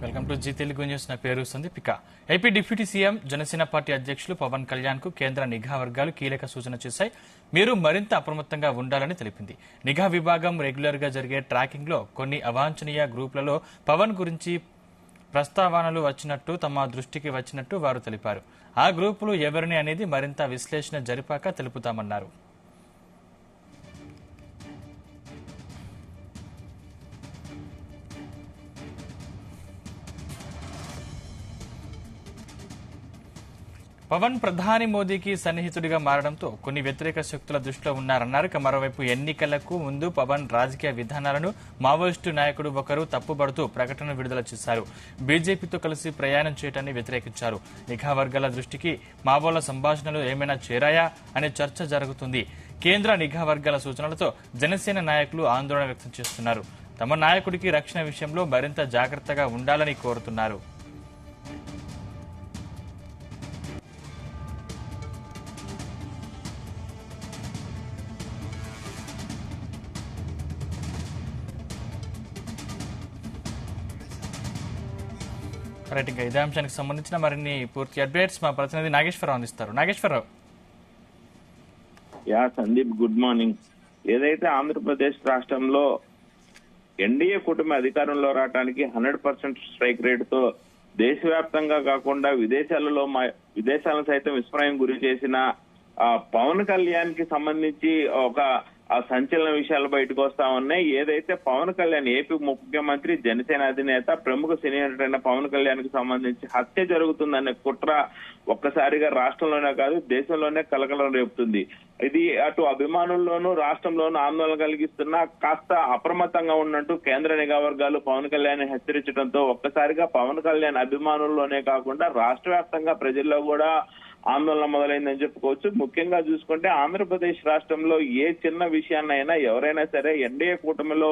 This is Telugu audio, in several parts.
Welcome to Zee Telugu news. నా పేరు Sandeepika. AP deputy CM Janasena party అధ్యక్షులు పవన్ కళ్యాణ్ కు కేంద్ర నిఘా వర్గాలు కీలక సూచన చేశాయి. మీరు మరింత అప్రమత్తంగా ఉండాలని తెలిపింది. నిఘా విభాగం రెగ్యులర్ గా జరిగే ట్రాకింగ్ లో కొన్ని అవాంఛనీయ గ్రూపులలో పవన్ గురించి ప్రస్తావనలు వచ్చినట్టు తమ దృష్టికి వచ్చినట్టు వారు తెలిపారు. ఆ గ్రూపులు ఎవరిని అనేది మరింత విశ్లేషణ జరిపాక తెలుపుతామన్నారు. పవన్ ప్రధాని మోదీకి సన్నిహితుడిగా మారడంతో కొన్ని వ్యతిరేక శక్తుల దృష్టిలో ఉన్నారన్నారు. మరోవైపు ఎన్నికలకు ముందు పవన్ రాజకీయ విధానాలను మావోయిస్టు నాయకుడు ఒకరు తప్పుబడుతూ ప్రకటన విడుదల చేశారు. బీజేపీతో కలిసి ప్రయాణం చేయడాన్ని వ్యతిరేకించారు. నిఘా వర్గాల దృష్టికి మావోల సంభాషణలు ఏమైనా చేరాయా అనే చర్చ జరుగుతుంది. కేంద్ర నిఘా వర్గాల సూచనలతో జనసేన నాయకులు ఆందోళన వ్యక్తం చేస్తున్నారు. తమ నాయకుడికి రక్షణ విషయంలో మరింత జాగ్రత్తగా ఉండాలని కోరుతున్నారు. రైట్, ఇంకా ఇదే అంశానికి సంబంధించిన మరిన్ని పూర్తి అప్డేట్స్ మా ప్రతినిధి నాగేశ్వరరావు అందిస్తారు. నాగేశ్వరరావు. Sandeep, good morning. ఏదైతే ఆంధ్రప్రదేశ్ రాష్ట్రంలో ఎన్డీఏ కూటమి అధికారంలో రావడానికి 100% స్ట్రైక్ రేట్ తో దేశవ్యాప్తంగా కాకుండా విదేశాలను సైతం విస్మయం గురి చేసిన పవన్ కళ్యాణ్ కి సంబంధించి ఒక సంచలన విషయాలు బయటకు వస్తా ఉన్నాయి. ఏదైతే పవన్ కళ్యాణ్ ఏపీ ముఖ్యమంత్రి, జనసేన అధినేత, ప్రముఖ సినీ నటుడైన పవన్ కళ్యాణ్ కి సంబంధించి హత్య జరుగుతుందనే కుట్ర ఒక్కసారిగా రాష్ట్రంలోనే కాదు దేశంలోనే కలకలం రేపుతుంది. ఇది అటు అభిమానుల్లోనూ రాష్ట్రంలోనూ ఆందోళన కలిగిస్తున్నా కాస్త అప్రమత్తంగా ఉన్నట్టు కేంద్ర నిఘా వర్గాలు పవన్ కళ్యాణ్ హెచ్చరించడంతో ఒక్కసారిగా పవన్ కళ్యాణ్ అభిమానుల్లోనే కాకుండా రాష్ట్ర వ్యాప్తంగా ప్రజల్లో కూడా ఆందోళన మొదలైందని చెప్పుకోవచ్చు. ముఖ్యంగా చూసుకుంటే ఆంధ్రప్రదేశ్ రాష్ట్రంలో ఏ చిన్న విషయాన్నైనా ఎవరైనా సరే ఎన్డీఏ కూటమిలో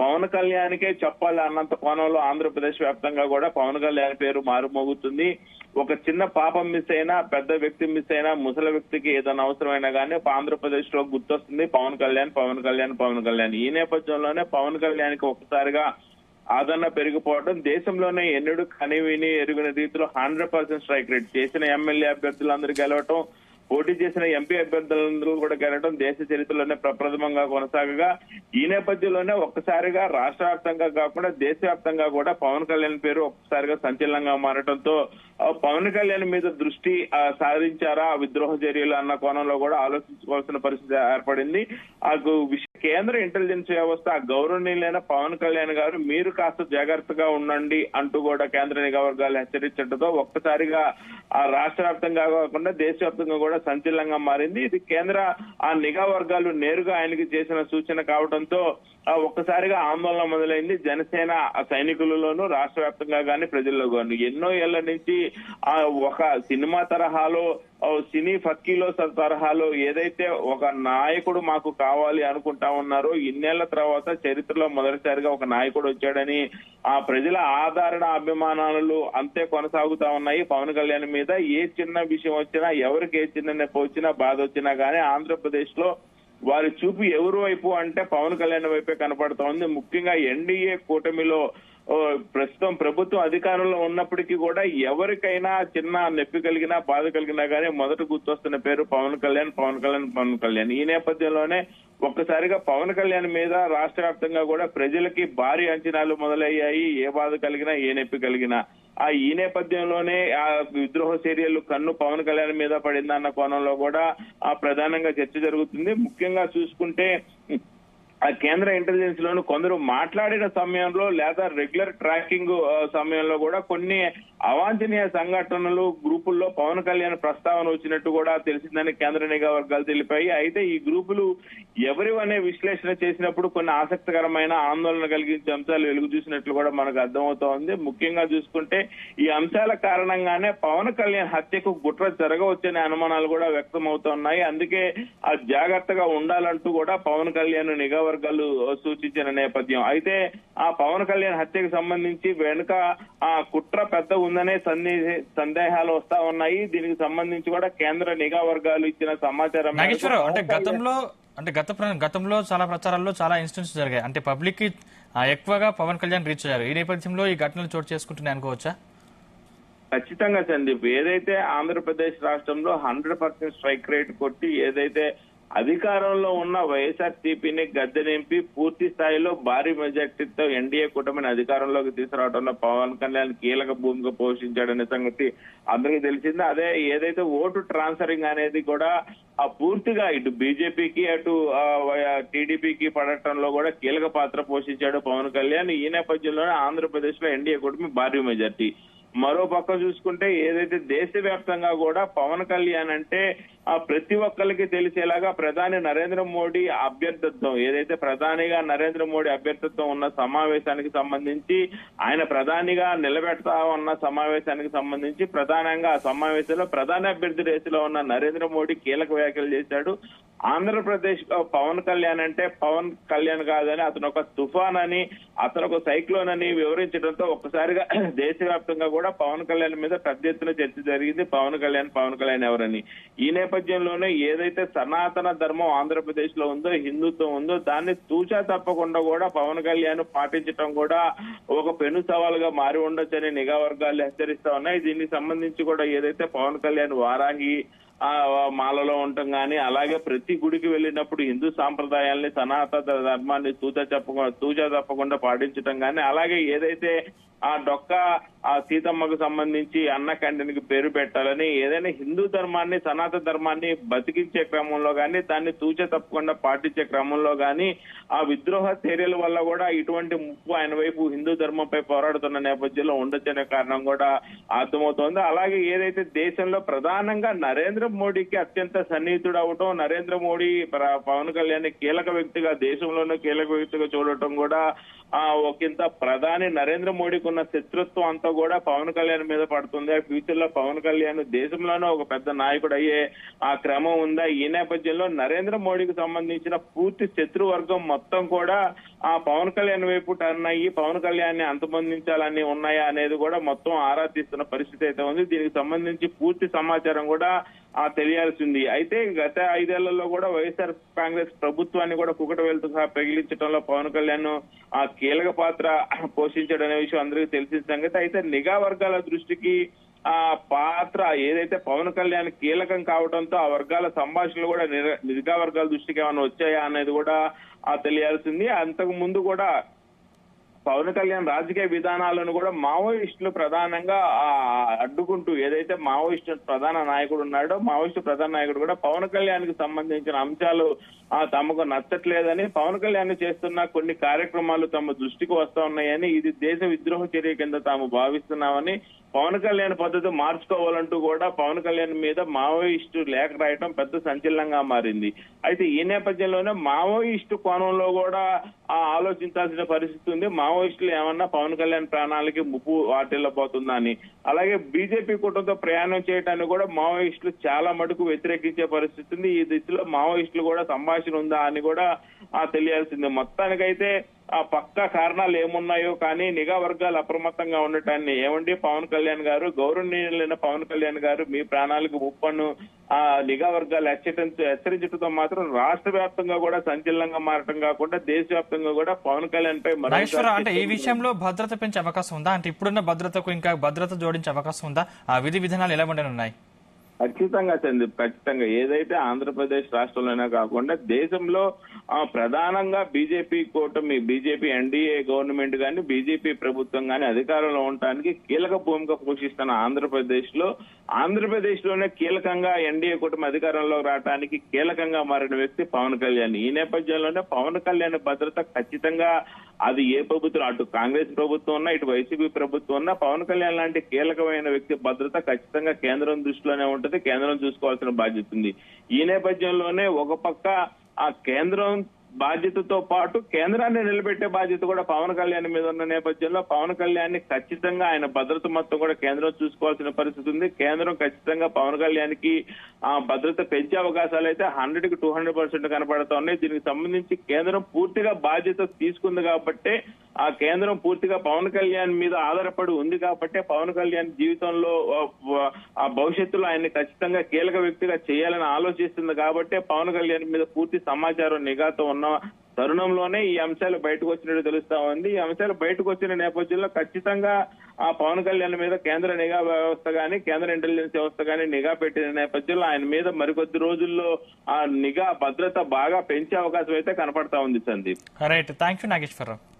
పవన్ కళ్యాణ్కే చెప్పాలి అన్నంత కోణంలో ఆంధ్రప్రదేశ్ వ్యాప్తంగా కూడా పవన్ కళ్యాణ్ పేరు మారుమోగుతుంది. ఒక చిన్న పాపం మిస్ అయినా, పెద్ద వ్యక్తి మిస్ అయినా, ముసలి వ్యక్తికి ఏదైనా అవసరమైనా కానీ ఆంధ్రప్రదేశ్ లో గుర్తొస్తుంది పవన్ కళ్యాణ్, పవన్ కళ్యాణ్, పవన్ కళ్యాణ్. ఈ నేపథ్యంలోనే పవన్ కళ్యాణ్ కి ఒక్కసారిగా ఆదరణ పెరిగిపోవడం, దేశంలోనే ఎన్నడూ కనివిని ఎరుగిన రీతిలో 100% స్ట్రైక్ రేట్ చేసిన ఎమ్మెల్యే అభ్యర్థులందరూ గెలవటం, పోటీ చేసిన ఎంపీ అభ్యర్థులందరూ కూడా గెలవటం దేశ చరిత్రలోనే ప్రప్రథమంగా కొనసాగగా ఈ నేపథ్యంలోనే ఒక్కసారిగా రాష్ట్ర వ్యాప్తంగా కాకుండా దేశవ్యాప్తంగా కూడా పవన్ కళ్యాణ్ పేరు ఒక్కసారిగా సంచలనంగా మారటంతో పవన్ కళ్యాణ్ మీద దృష్టి సారించారా విద్రోహ చర్యలు అన్న కోణంలో కూడా ఆలోచించుకోవాల్సిన పరిస్థితి ఏర్పడింది. కేంద్ర ఇంటెలిజెన్స్ వ్యవస్థ గౌరవనీయులైన పవన్ కళ్యాణ్ గారు మీరు కాస్త జాగ్రత్తగా ఉండండి అంటూ కూడా కేంద్ర నిఘా వర్గాలు హెచ్చరించడంతో ఒక్కసారిగా ఆ రాష్ట్ర వ్యాప్తంగా కాకుండా దేశవ్యాప్తంగా కూడా సంచలనంగా మారింది. ఇది కేంద్ర నిఘా వర్గాలు నేరుగా ఆయనకి చేసిన సూచన కావడంతో ఒక్కసారిగా ఆందోళన మొదలైంది జనసేన సైనికులలోనూ రాష్ట్ర వ్యాప్తంగా కానీ ప్రజల్లో కానీ. ఎన్నో ఏళ్ల నుంచి ఒక సినిమా తరహాలో, సినీ ఫక్కీలో తరహాలో ఏదైతే ఒక నాయకుడు మాకు కావాలి అనుకుంటా ఉన్నారో ఇన్నేళ్ల తర్వాత చరిత్రలో మొదటిసారిగా ఒక నాయకుడు వచ్చాడని ఆ ప్రజల ఆదరణ, అభిమానాలు అంతే కొనసాగుతా ఉన్నాయి పవన్ కళ్యాణ్ మీద. ఏ చిన్న విషయం వచ్చినా, ఎవరికి ఏ చిన్న నొప్పి వచ్చినా, బాధ వచ్చినా కానీ ఆంధ్రప్రదేశ్ లో వారి చూపు ఎవరి వైపు అంటే పవన్ కళ్యాణ్ వైపే కనపడుతూ ఉంది. ముఖ్యంగా ఎన్డీఏ కూటమిలో ప్రస్తుతం ప్రభుత్వం అధికారంలో ఉన్నప్పటికీ కూడా ఎవరికైనా చిన్న నొప్పి కలిగినా, బాధ కలిగినా కానీ మొదట గుర్తొస్తున్న పేరు పవన్ కళ్యాణ్, పవన్ కళ్యాణ్, పవన్ కళ్యాణ్. ఈ నేపథ్యంలోనే ఒక్కసారిగా పవన్ కళ్యాణ్ మీద రాష్ట్ర వ్యాప్తంగా కూడా ప్రజలకి భారీ అంచనాలు మొదలయ్యాయి. ఏ బాధ కలిగినా, ఏ నొప్పి కలిగినా. ఈ నేపథ్యంలోనే ఆ విద్రోహ చర్యలు కన్ను పవన్ కళ్యాణ్ మీద పడిందన్న కోణంలో కూడా ప్రధానంగా చర్చ జరుగుతుంది. ముఖ్యంగా చూసుకుంటే ఆ కేంద్ర ఇంటెలిజెన్స్ లోను కొందరు మాట్లాడిన సమయంలో లేదా రెగ్యులర్ ట్రాకింగ్ సమయంలో కూడా కొన్ని అవాంఛనీయ సంఘటనలు గ్రూపుల్లో పవన్ కళ్యాణ్ ప్రస్తావన వచ్చినట్టు కూడా తెలిసిందని కేంద్ర నిఘా వర్గాలు తెలిపాయి. అయితే ఈ గ్రూపులు ఎవరివనే విశ్లేషణ చేసినప్పుడు కొన్ని ఆసక్తికరమైన ఆందోళన కలిగించే అంశాలు వెలుగు చూసినట్లు కూడా మనకు అర్థమవుతోంది. ముఖ్యంగా చూసుకుంటే ఈ అంశాల కారణంగానే పవన్ కళ్యాణ్ హత్యకు కుట్ర జరగవచ్చనే అనుమానాలు కూడా వ్యక్తం అవుతున్నాయి. అందుకే ఆ జాగ్రత్తగా ఉండాలంటూ కూడా పవన్ కళ్యాణ్ నిఘా వర్గాలు సూచించిన నేపథ్యం. అయితే ఆ పవన్ కళ్యాణ్ హత్యకు సంబంధించి వెనుక ఆ కుట్ర పెద్ద ఉందనే సందేహాలు వస్తా ఉన్నాయి. దీనికి సంబంధించి కూడా కేంద్ర నిఘా వర్గాలు ఇచ్చిన సమాచారం గతంలో చాలా ప్రచారాల్లో చాలా ఇన్సిడెంట్స్ జరిగాయి. అంటే పబ్లిక్ కి ఎక్కువగా పవన్ కళ్యాణ్ రీచ్ అయ్యారు. ఈ నేపథ్యంలో ఈ ఘటనలు చోటు చేసుకుంటున్నాయి అనుకోవచ్చా? ఖచ్చితంగా సందీప్, ఏదైతే ఆంధ్రప్రదేశ్ రాష్ట్రంలో 100% స్ట్రైక్ రేట్ కొట్టి ఏదైతే అధికారంలో ఉన్న వైఎస్ఆర్సీపీని గద్దె నింపి పూర్తి స్థాయిలో భారీ మెజార్టీతో ఎన్డీఏ కూటమిని అధికారంలోకి తీసుకురావడంలో పవన్ కళ్యాణ్ కీలక భూమిక పోషించాడనే సంగతి అందరికీ తెలిసిందే. అదే ఏదైతే ఓటు ట్రాన్స్ఫరింగ్ అనేది కూడా పూర్తిగా ఇటు బీజేపీకి అటు టీడీపీకి పడటంలో కూడా కీలక పాత్ర పోషించాడు పవన్ కళ్యాణ్. ఈ నేపథ్యంలోనే ఆంధ్రప్రదేశ్ లో ఎన్డీఏ కూటమి భారీ మెజార్టీ. మరో పక్క చూసుకుంటే ఏదైతే దేశవ్యాప్తంగా కూడా పవన్ కళ్యాణ్ అంటే ప్రతి ఒక్కరికి తెలిసేలాగా ప్రధాని నరేంద్ర మోడీ అభ్యర్థిత్వం, ఏదైతే ప్రధానిగా నరేంద్ర మోడీ అభ్యర్థిత్వం ఉన్న సమావేశానికి సంబంధించి, ఆయన ప్రధానిగా నిలబెడతా ఉన్న సమావేశానికి సంబంధించి ప్రధానంగా ఆ సమావేశంలో ప్రధాని అభ్యర్థి రేసులో ఉన్న నరేంద్ర మోడీ కీలక వ్యాఖ్యలు చేశాడు. ఆంధ్రప్రదేశ్ పవన్ కళ్యాణ్ అంటే పవన్ కళ్యాణ్ కాదని అతను ఒక తుఫాన్ అని, అతను ఒక సైక్లోన్ అని వివరించడంతో ఒక్కసారిగా దేశవ్యాప్తంగా కూడా పవన్ కళ్యాణ్ మీద పెద్ద ఎత్తున చర్చ జరిగింది. పవన్ కళ్యాణ్ ఎవరని. ఈ నేపథ్యంలోనే ఏదైతే సనాతన ధర్మం ఆంధ్రప్రదేశ్ లో ఉందో, హిందుత్వం ఉందో, దాన్ని తూచా తప్పకుండా కూడా పవన్ కళ్యాణ్ పాటించడం కూడా ఒక పెను సవాలుగా మారి ఉండొచ్చని నిఘా వర్గాలు హెచ్చరిస్తా ఉన్నాయి. దీనికి సంబంధించి కూడా ఏదైతే పవన్ కళ్యాణ్ వారాహి మాలలో ఉండటం కానీ, అలాగే ప్రతి గుడికి వెళ్ళినప్పుడు హిందూ సాంప్రదాయాల్ని సనాతన ధర్మాన్ని తూచా తప్పకుండా పాటించడం కానీ, అలాగే ఏదైతే ఆ డొక్క సీతమ్మకు సంబంధించి అన్న క్యాంటీన్కి పేరు పెట్టాలని, ఏదైనా హిందూ ధర్మాన్ని సనాతన ధర్మాన్ని బతికించే క్రమంలో కానీ, దాన్ని తూచా తప్పకుండా పాటించే క్రమంలో కానీ ఆ విద్రోహ చర్యల వల్ల కూడా ఇటువంటి ముప్పు ఆయన వైపు హిందూ ధర్మంపై పోరాడుతున్న నేపథ్యంలో ఉండొచ్చనే కారణం కూడా అర్థమవుతోంది. అలాగే ఏదైతే దేశంలో ప్రధానంగా నరేంద్ర మోడీకి అత్యంత సన్నిహితుడు అవటం, నరేంద్ర మోడీ పవన్ కళ్యాణ్ కీలక వ్యక్తిగా, దేశంలోనే కీలక వ్యక్తిగా చూడటం కూడా ఒకంత ప్రధాని నరేంద్ర మోడీకి ఉన్న శత్రుత్వం అంతా కూడా పవన్ కళ్యాణ్ మీద పడుతుంది. ఫ్యూచర్ లో పవన్ కళ్యాణ్ దేశంలోనే ఒక పెద్ద నాయకుడు అయ్యే ఆ క్రమం ఉందా? ఈ నేపథ్యంలో నరేంద్ర మోడీకి సంబంధించిన పూర్తి శత్రువర్గం మొత్తం కూడా ఆ పవన్ కళ్యాణ్ వైపు టర్న్ అయ్యి పవన్ కళ్యాణ్ ని అంతమొందించాలని ఉన్నాయా అనేది కూడా మొత్తం ఆరా తీస్తున్న పరిస్థితి అయితే ఉంది. దీనికి సంబంధించి పూర్తి సమాచారం కూడా తెలియాల్సింది. అయితే గత 5 ఏళ్లలో కూడా వైఎస్ఆర్ కాంగ్రెస్ ప్రభుత్వాన్ని కూడా కుకట వెళ్తుగా ప్రగిలించడంలో పవన్ కళ్యాణ్ కీలక పాత్ర పోషించాడనే విషయం అందరికీ తెలిసిన సంగతి. అయితే నిఘా వర్గాల దృష్టికి పాత్ర ఏదైతే పవన్ కళ్యాణ్ కీలకం కావడంతో ఆ వర్గాల సంభాషణలు కూడా నిఘా వర్గాల దృష్టికి ఏమైనా వచ్చాయా అనేది కూడా తెలియాల్సింది. అంతకు ముందు కూడా పవన్ కళ్యాణ్ రాజకీయ విధానాలను కూడా మావోయిస్టులు ప్రధానంగా అడ్డుకుంటూ, ఏదైతే మావోయిస్టు ప్రధాన నాయకుడు ఉన్నాడో మావోయిస్టు ప్రధాన నాయకుడు కూడా పవన్ కళ్యాణ్ కి సంబంధించిన అంశాలు తమకు నచ్చట్లేదని, పవన్ కళ్యాణ్ చేస్తున్న కొన్ని కార్యక్రమాలు తమ దృష్టికి వస్తా ఉన్నాయని, ఇది దేశ విద్రోహ చర్య కింద తాము భావిస్తున్నామని, పవన్ కళ్యాణ్ పద్ధతి మార్చుకోవాలంటూ కూడా పవన్ కళ్యాణ్ మీద మావోయిస్టు లేఖ రాయటం పెద్ద సంచలనంగా మారింది. అయితే ఈ నేపథ్యంలోనే మావోయిస్టు కోణంలో కూడా ఆలోచించాల్సిన పరిస్థితి ఉంది. మావోయిస్టులు ఏమన్నా పవన్ కళ్యాణ్ ప్రాణాలకి ముప్పు వాటిల్లబోతుందా అని. అలాగే బీజేపీ కూటమితో ప్రయాణం చేయడానికి కూడా మావోయిస్టులు చాలా మటుకు వ్యతిరేకించే పరిస్థితి ఉంది. ఈ దిశలో మావోయిస్టులు కూడా సంభాషణ ఉందా అని కూడా తెలియాల్సిందే. మొత్తానికైతే పక్కా కారణాలు ఏమున్నాయో కానీ నిఘా వర్గాలు అప్రమత్తంగా ఉండటాన్ని, ఏమండి పవన్ కళ్యాణ్ గారు, గౌరవనీయులైన పవన్ కళ్యాణ్ గారు, మీ ప్రాణాలకు ముప్పను నిఘా వర్గాలు హెచ్చరించడంతో మాత్రం రాష్ట్ర వ్యాప్తంగా కూడా సంచలనంగా మారటం కాకుండా దేశవ్యాప్తంగా కూడా పవన్ కళ్యాణ్ పై అంటే ఈ విషయంలో భద్రత పెంచే అవకాశం ఉందా? అంటే ఇప్పుడున్న భద్రతకు ఇంకా భద్రత జోడించే అవకాశం ఉందా? ఆ విధి విధానాలు ఎలా ఉండనున్నాయి? ఖచ్చితంగా సందీప్, ఖచ్చితంగా. ఏదైతే ఆంధ్రప్రదేశ్ రాష్ట్రంలోనే కాకుండా దేశంలో ప్రధానంగా బీజేపీ కూటమి, బీజేపీ ఎన్డీఏ గవర్నమెంట్ గాని, బీజేపీ ప్రభుత్వం గాని అధికారంలో ఉండటానికి కీలక భూమిక పోషిస్తున్న ఆంధ్రప్రదేశ్ లోనే కీలకంగా ఎన్డీఏ కూటమి అధికారంలో రావడానికి కీలకంగా మారిన వ్యక్తి పవన్ కళ్యాణ్. ఈ నేపథ్యంలోనే పవన్ కళ్యాణ్ భద్రత ఖచ్చితంగా అది ఏ ప్రభుత్వం, అటు కాంగ్రెస్ ప్రభుత్వం ఉన్నా ఇటు వైసీపీ ప్రభుత్వం ఉన్నా, పవన్ కళ్యాణ్ లాంటి కీలకమైన వ్యక్తి భద్రత ఖచ్చితంగా కేంద్రం దృష్టిలోనే ఉంటుంది. కేంద్రం చూసుకోవాల్సిన బాధ్యత ఉంది. ఈ నేపథ్యంలోనే ఒక పక్క ఆ కేంద్రం బాధ్యతతో పాటు కేంద్రాన్ని నిలబెట్టే బాధ్యత కూడా పవన్ కళ్యాణ్ మీద ఉన్న నేపథ్యంలో పవన్ కళ్యాణ్ ఖచ్చితంగా ఆయన భద్రత మొత్తం కూడా కేంద్రం చూసుకోవాల్సిన పరిస్థితి ఉంది. కేంద్రం ఖచ్చితంగా పవన్ కళ్యాణ్ కి భద్రత పెంచే అవకాశాలు అయితే 100కి 200% కనపడతా ఉన్నాయి. దీనికి సంబంధించి కేంద్రం పూర్తిగా బాధ్యత తీసుకుంది కాబట్టి, ఆ కేంద్రం పూర్తిగా పవన్ కళ్యాణ్ మీద ఆధారపడి ఉంది కాబట్టి, పవన్ కళ్యాణ్ జీవితంలో ఆ భవిష్యత్తులో ఆయన్ని ఖచ్చితంగా కీలక వ్యక్తిగా చేయాలని ఆలోచిస్తుంది కాబట్టి పవన్ కళ్యాణ్ మీద పూర్తి సమాచారం నిఘాతో ఉన్న తరుణంలోనే ఈ అంశాలు బయటకు వచ్చినట్టు తెలుస్తా ఉంది. ఈ అంశాలు బయటకు వచ్చిన నేపథ్యంలో ఖచ్చితంగా ఆ పవన్ కళ్యాణ్ మీద కేంద్ర నిఘా వ్యవస్థ గానీ కేంద్ర ఇంటెలిజెన్స్ వ్యవస్థ గానీ నిఘా పెట్టిన నేపథ్యంలో ఆయన మీద మరికొద్ది రోజుల్లో ఆ నిఘా భద్రత బాగా పెంచే అవకాశం అయితే కనపడతా ఉంది Sandeep. Right, thank you Nageswararao.